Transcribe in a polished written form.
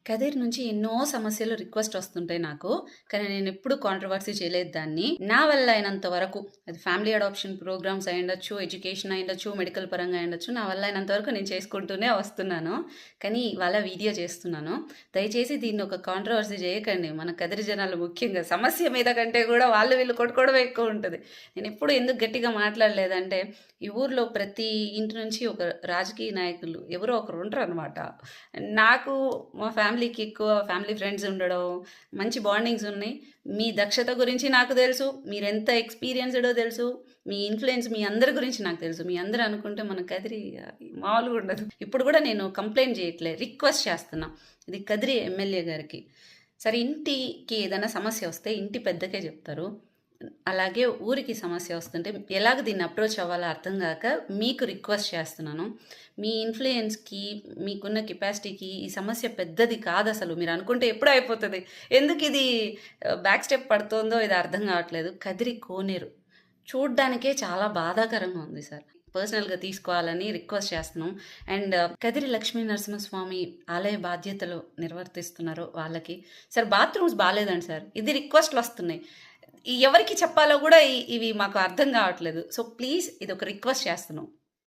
కదిర్ నుంచి ఎన్నో సమస్యలు రిక్వెస్ట్ వస్తుంటాయి నాకు. కానీ నేనెప్పుడు కాంట్రోవర్సీ చేయలేదు దాన్ని. నా వల్ల అయినంత వరకు అది ఫ్యామిలీ అడాప్షన్ ప్రోగ్రామ్స్ అయ్యుండొచ్చు, ఎడ్యుకేషన్ అయ్యుండొచ్చు, మెడికల్ పరంగా అయ్యుండొచ్చు. నా వల్ల అయినంత వరకు నేను చేసుకుంటూనే వస్తున్నాను. కానీ ఇవాళ వీడియో చేస్తున్నాను. దయచేసి దీన్ని ఒక కాంట్రోవర్సీ చేయకండి. మన కదిరి జనాలు ముఖ్యంగా సమస్య మీద కంటే కూడా వాళ్ళు వీళ్ళు కొట్టుకోవడమే ఎక్కువ ఉంటది. నేనెప్పుడు ఎందుకు గట్టిగా మాట్లాడలేదంటే, ఈ ఊర్లో ప్రతి ఇంటి నుంచి ఒక రాజకీయ నాయకులు ఎవరో ఒకరు ఉంటారనమాట. నాకు మా ఫ్యామిలీకి ఎక్కువ ఫ్యామిలీ ఫ్రెండ్స్ ఉండడం, మంచి బాండింగ్స్ ఉన్నాయి. మీ దక్షత గురించి నాకు తెలుసు. మీరెంత ఎక్స్‌పీరియన్స్‌డో తెలుసు. మీ ఇన్‌ఫ్లూయెన్స్ మీ అందరి గురించి నాకు తెలుసు. మీ అందరూ అనుకుంటే మన కదిరి మామూలుగా ఉండదు. ఇప్పుడు కూడా నేను కంప్లెయింట్ చేయట్లే. రిక్వెస్ట్ చేస్తున్నా. ఇది కదిరి ఎమ్మెల్యే గారికి. సరే ఇంటికి ఏదైనా సమస్య వస్తే ఇంటి పెద్దకే చెప్తారు. అలాగే ఊరికి సమస్య వస్తుంటే ఎలాగ దీన్ని అప్రోచ్ అవ్వాలో అర్థం కాక మీకు రిక్వెస్ట్ చేస్తున్నాను. మీ ఇన్‌ఫ్లూయెన్స్‌కి, మీకున్న కెపాసిటీకి ఈ సమస్య పెద్దది కాదసలు. మీరు అనుకుంటే ఎప్పుడో అయిపోతది. ఎందుకిది బ్యాక్ స్టెప్ పడుతోందో ఇది అర్థం కావట్లేదు. కదిరి కోనేరు చూడ్డానికే చాలా బాధాకరంగా ఉంది సార్. పర్సనల్‌గా తీసుకోవాలని రిక్వెస్ట్ చేస్తున్నాం. అండ్ కదిరి లక్ష్మీ నరసింహస్వామి ఆలయ బాధ్యతలు నిర్వర్తిస్తున్నారు వాళ్ళకి. సార్ బాత్రూమ్స్ బాలేదండి సార్. ఇది రిక్వెస్ట్‌లొస్తున్నాయి. ఎవరికి చెప్పాలో కూడా ఇవి మాకు అర్థం కావట్లేదు. సో ప్లీజ్ ఇదొక రిక్వెస్ట్ చేస్తున్నాం.